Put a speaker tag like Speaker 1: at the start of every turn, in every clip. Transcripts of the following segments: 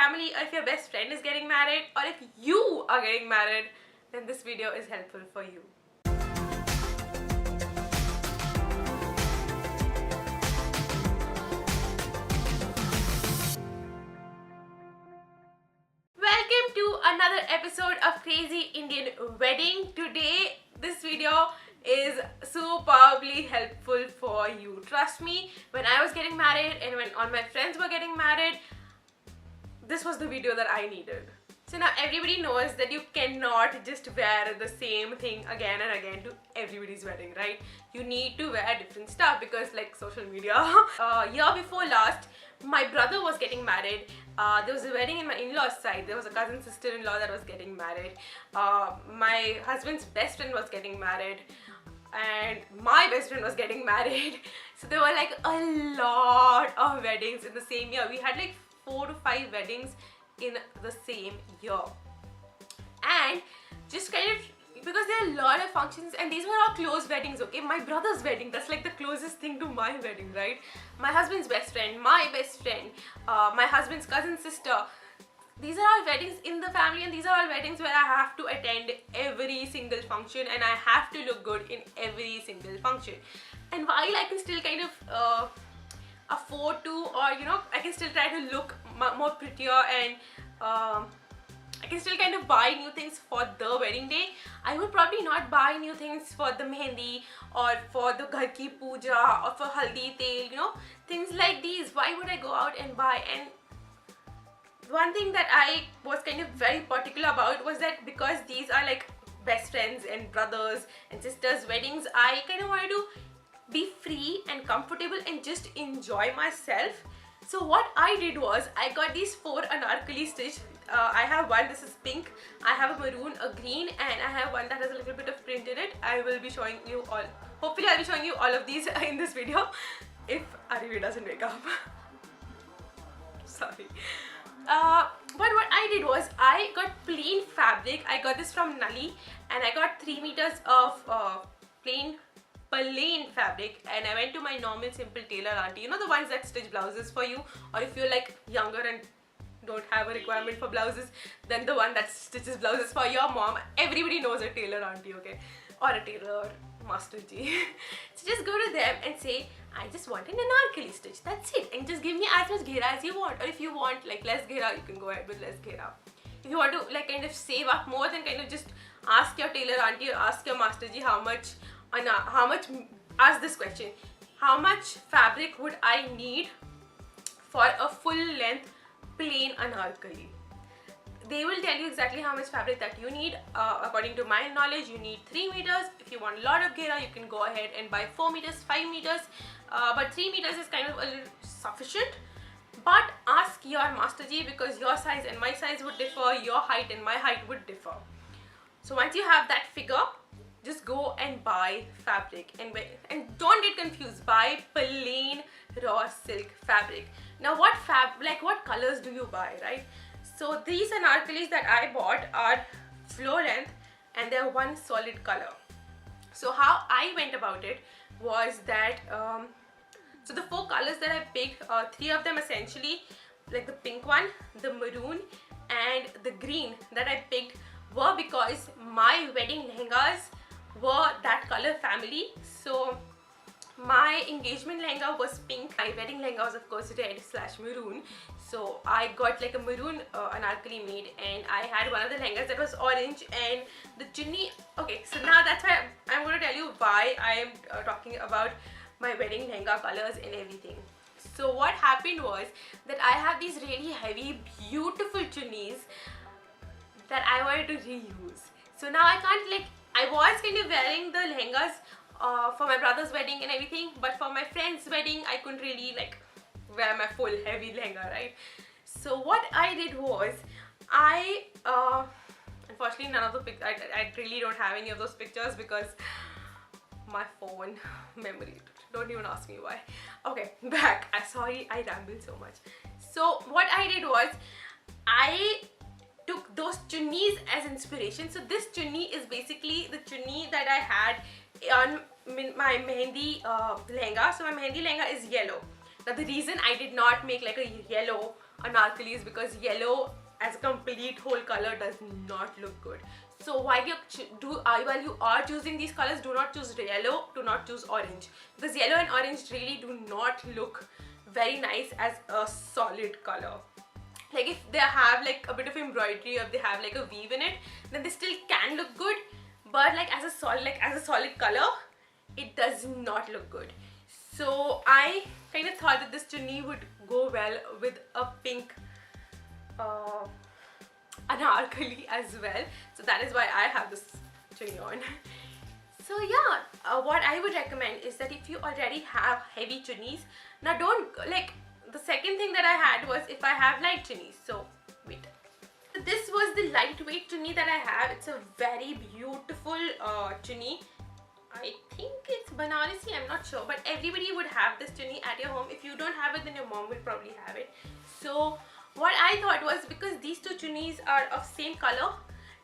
Speaker 1: family or if your best friend is getting married or if you are getting married, then this video is helpful for you. Welcome to another episode of Crazy Indian Wedding. Today, this video is superbly helpful for you. Trust me, when I was getting married and when all my friends were getting married, this was the video that I needed. So now everybody knows that you cannot just wear the same thing again and again to everybody's wedding, right? You need to wear different stuff because like social media. Year before last, my brother was getting married. There was a wedding in my in-laws side. There was a cousin sister-in-law that was getting married. My husband's best friend was getting married. And my best friend was getting married. So there were like a lot of weddings in the same year. We had like 4 to 5 weddings in the same year. And just kind of, because there are a lot of functions and these were all close weddings, okay? My brother's wedding, that's like the closest thing to my wedding, right? My husband's best friend, my best friend, my husband's cousin sister. These are all weddings in the family and these are all weddings where I have to attend every single function and I have to look good in every single function. And while I can still kind of afford to, or you know, I can still try to look more prettier and I can still kind of buy new things for the wedding day, I would probably not buy new things for the mehendi or for the ghar ki puja or for haldi tel, you know, things like these. Why would I go out and buy? And one thing that I was kind of very particular about was that because these are like best friends and brothers and sisters weddings, I kind of wanted to be free and comfortable and just enjoy myself. So what I did was I got these 4 Anarkali stitch. I have one, this is pink, I have a maroon, a green, and I have one that has a little bit of print in it. I will be showing you all, hopefully I'll be showing you all of these in this video if Arivi doesn't wake up. Sorry. But what I did was I got plain fabric. I got this from Nali and I got 3 meters of plain fabric and I went to my normal simple tailor auntie, you know, the ones that stitch blouses for you, or if you're like younger and don't have a requirement for blouses, then the one that stitches blouses for your mom. Everybody knows a tailor auntie, okay, or a tailor master G. So just go to them and say, I just want an Anarkali stitch, that's it, and just give me as much ghera as you want, or if you want like less ghera, you can go ahead with less ghera. If you want to like kind of save up more, then kind of just ask your tailor auntie or ask your master G ask this question, how much fabric would I need for a full length plain Anarkali? They will tell you exactly how much fabric that you need. According to my knowledge, you need 3 meters. If you want a lot of ghera, you can go ahead and buy 4 meters, 5 meters, but 3 meters is kind of a little sufficient. But ask your master G because your size and my size would differ, your height and my height would differ. So once you have that figure, just go and buy fabric and don't get confused, buy plain raw silk fabric. Now what colors do you buy, right? So these Anarkalis that I bought are floor length and they're one solid color. So how I went about it was that so the 4 colors that I picked, 3 of them essentially, like the pink one, the maroon and the green that I picked were because my wedding lehengas were that color family. So my engagement lehenga was pink, my wedding lehenga was of course red/maroon. So I got like a maroon Anarkali made and I had one of the lehengas that was orange and the chunni. Okay, so now that's why I'm going to tell you why I am talking about my wedding lehenga colors and everything. So what happened was that I have these really heavy, beautiful chunnis that I wanted to reuse. So now I can't like, I was kind of wearing the lehengas for my brother's wedding and everything, but for my friend's wedding I couldn't really like wear my full heavy lehenga, right? So what I did was I unfortunately none of the pictures, I really don't have any of those pictures because my phone memory, don't even ask me why. Okay, back. Sorry I rambled so much. So what I did was I took those chunnis as inspiration. So this chunni is basically the chunni that I had on my mehendi lehenga. So my mehendi lehenga is yellow. Now the reason I did not make like a yellow anarkalis, because yellow as a complete whole color does not look good. So while you are choosing these colors, do not choose yellow, do not choose orange, because yellow and orange really do not look very nice as a solid color. Like if they have like a bit of embroidery or if they have like a weave in it, then they still can look good, but like as a solid color, it does not look good. So I kind of thought that this chunni would go well with a pink anarkali as well. So that is why I have this chunni on. So yeah, what I would recommend is that if you already have heavy chunnis, now don't like, the second thing that I had was if I have light chunnis. So wait. So this was the lightweight chunni that I have. It's a very beautiful chunni. I think it's Banarasi, I'm not sure, but everybody would have this chunni at your home. If you don't have it, then your mom will probably have it. So what I thought was, because these two chunnis are of same color,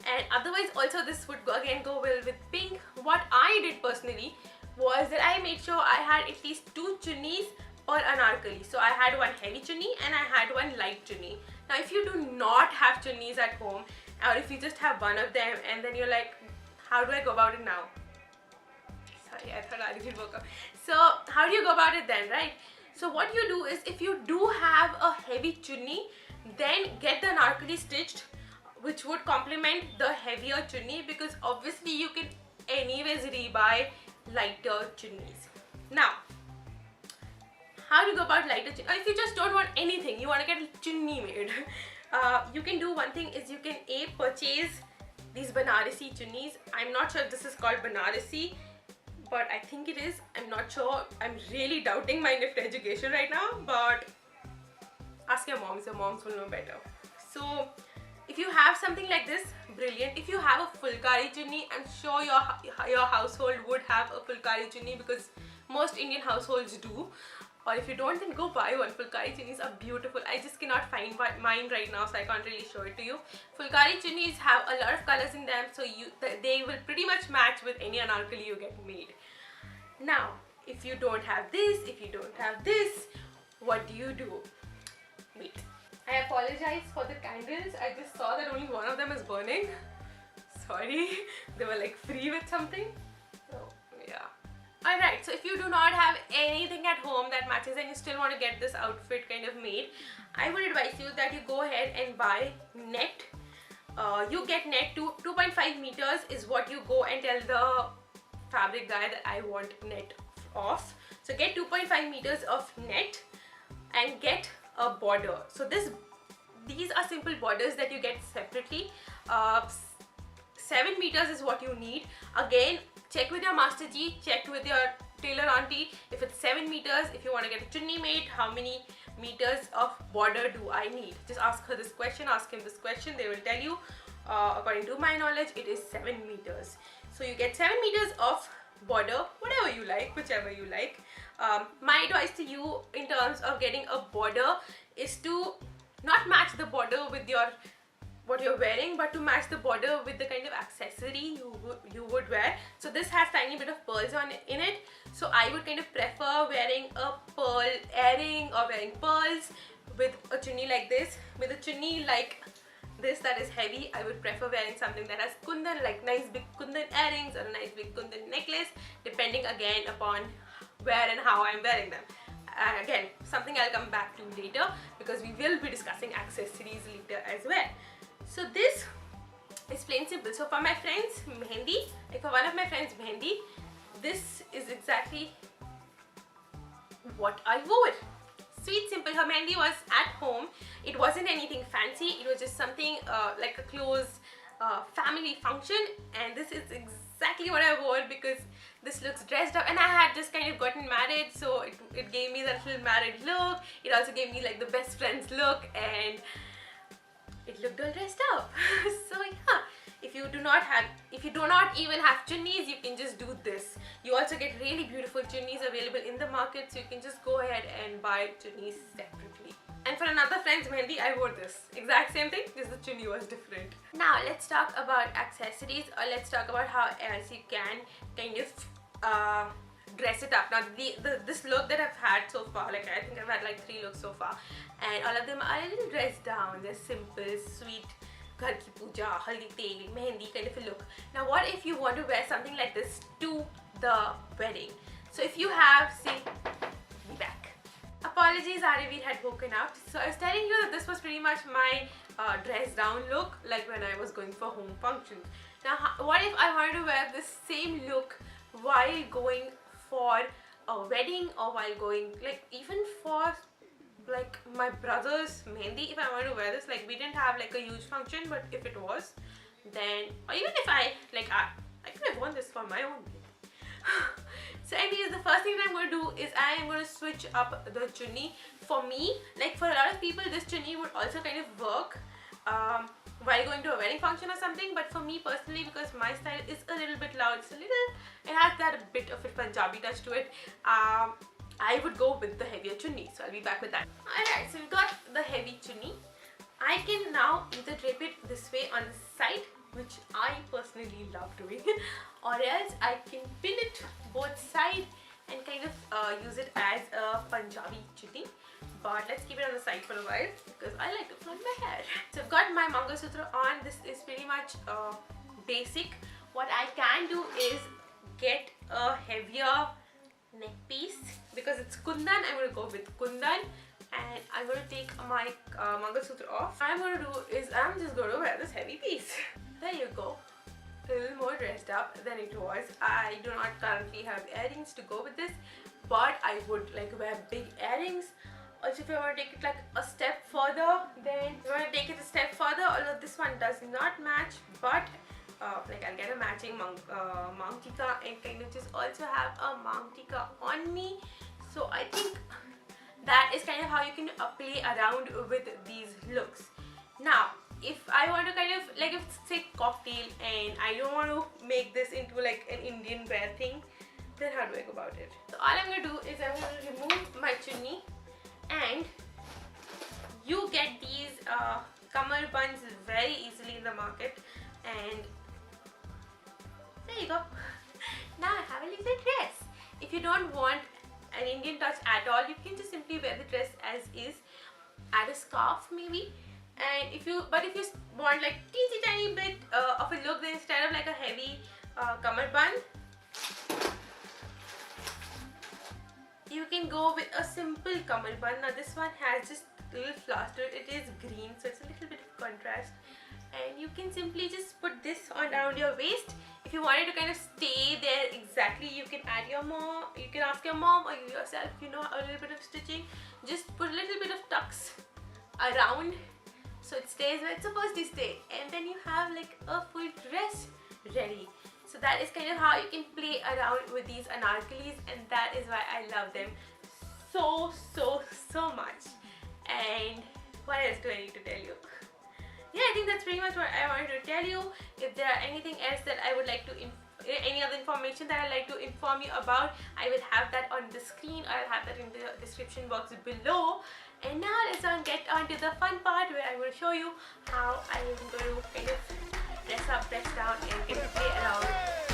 Speaker 1: and otherwise also this would again go well with pink, what I did personally was that I made sure I had at least two chunnis per anarkali. So I had one heavy chunni and I had one light chunni. Now if you do not have chunnis at home, or if you just have one of them and then you're like, how do I go about it now? Sorry, I thought I didn't work out. So how do you go about it then, right? So what you do is, if you do have a heavy chunni, then get the anarkali stitched, which would complement the heavier chunni, because obviously you can anyways rebuy lighter chunnis. Now, how do you go about lighter chunni? If you just don't want anything, you want to get a chunni made, you can do one thing is you can purchase these Banarasi chunnis. I'm not sure if this is called Banarasi, but I think it is. I'm not sure. I'm really doubting my gift education right now, but ask your moms will know better. So if you have something like this, brilliant. If you have a fulkari chunni, I'm sure your household would have a fulkari chunni, because most Indian households do. Or if you don't, then go buy one. Fulkari chunnis are beautiful. I just cannot find mine right now, so I can't really show it to you. Fulkari chunnis have a lot of colors in them, so they will pretty much match with any anarkali you get made. Now, if you don't have this, what do? Wait. I apologize for the candles. I just saw that only one of them is burning. Sorry. They were like free with something. So, yeah. Alright, so if you do not have anything at home that matches and you still want to get this outfit kind of made, I would advise you that you go ahead and buy net. You get net to 2.5 meters is what you go and tell the fabric guy that I want net of. So get 2.5 meters of net and get a border. So these are simple borders that you get separately. 7 meters is what you need. Again, check with your master G, check with your tailor auntie. If it's 7 meters, if you want to get a chunni made, how many meters of border do I need? Just ask her this question, ask him this question. They will tell you. According to my knowledge, it is 7 meters. So you get 7 meters of border, whatever you like, whichever you like. My advice to you in terms of getting a border is to not match the border with what you're wearing, but to match the border with the kind of accessory you would wear. So this has tiny bit of pearls in it, so I would kind of prefer wearing a pearl earring or wearing pearls with a chunni like this. With a chunni like this that is heavy, I would prefer wearing something that has kundan, like nice big kundan earrings or a nice big kundan necklace, depending again upon where and how I'm wearing them. Again, something I'll come back to later, because we will be discussing accessories later as well. So this is plain simple. So for my friends Mehendi, like for one of my friends Mehendi, this is exactly what I wore. Sweet, simple. Her Mehendi was at home. It wasn't anything fancy. It was just something like a close family function, and this is exactly what I wore, because this looks dressed up, and I had just kind of gotten married, so it gave me that little married look. It also gave me like the best friends look, and it looked all dressed up. So yeah, if you do not even have chunnis, you can just do this. You also get really beautiful chunnis available in the market, so you can just go ahead and buy chunnis separately. And for another friend's Mehendi, I wore this exact same thing, just the chunni was different. Now let's talk about accessories, or let's talk about how else you can kind of dress it up. Now this look that I've had so far, like I think I've had like 3 looks so far, and all of them are a little dressed down. They're simple, sweet, ghar ki puja, haldi tel, mehendi kind of a look. Now what if you want to wear something like this to the wedding? So if you have, see, be back. Apologies, Arivir had woken up. So I was telling you that this was pretty much my dress down look, like when I was going for home functions. Now what if I wanted to wear this same look while going for a wedding, or while going, like even for like my brother's mehendi? If I wanted to wear this, like we didn't have like a huge function, but if it was, then, or even if I could have worn this for my own mehendi. So anyways, the first thing that I'm going to do is I am going to switch up the chunni. For me, like for a lot of people, this chunni would also kind of work while going to a wedding function or something, but for me personally, because my style is a little bit loud, it has that bit of a Punjabi touch to it, I would go with the heavier chunni. So I'll be back with that. Alright, so we've got the heavy chunni. I can now either drape it this way on the side, which I personally love doing, or else I can pin it both sides and kind of use it as a Punjabi chunni. But let's keep it on the side for a while because I like to flaunt my hair. So I've got my Mangalsutra on. This is pretty much basic. What I can do is get a heavier neck piece. Because it's kundan, I'm going to go with kundan, and I'm going to take my Mangalsutra off. What I'm going to do is I'm just going to wear this heavy piece. There you go. A little more dressed up than it was. I do not currently have earrings to go with this, but I would like wear big earrings. Also, if you want to take it like a step further, then you want to take it a step further, although this one does not match, but like I'll get a matching Mang Tika and kind of just also have a Mang Tika on me. So I think that is kind of how you can play around with these looks. Now, if I want to kind of, like if it's say cocktail and I don't want to make this into like an Indian wear thing, then how do I go about it? So all I'm going to do is I'm going to remove my chunni, and you get these kamal buns very easily in the market, and there you go. Now I have a little dress. If you don't want an Indian touch at all, you can just simply wear the dress as is, add a scarf maybe. And if you want like teensy tiny bit of a look, then instead of like a heavy kamal bun, you can go with a simple kamal bun. Now this one has just little flowers to it. It is green, so it's a little bit of contrast. And you can simply just put this on around your waist. If you wanted to kind of stay there exactly, you can add your mom. You can ask your mom or you yourself, you know, a little bit of stitching. Just put a little bit of tucks around, so it stays where it's supposed to stay, and then you have like a full dress ready. So that is kind of how you can play around with these Anarkalis, and that is why I love them so much. And what else do I need to tell you? Yeah, I think that's pretty much what I wanted to tell you. If there are anything else that I would like to any other information that I'd like to inform you about, I will have that on the screen, or I'll have that in the description box below. And now let's get on to the fun part, where I'm going to show you how I am going to kind of dress up, dress down, and kind of play around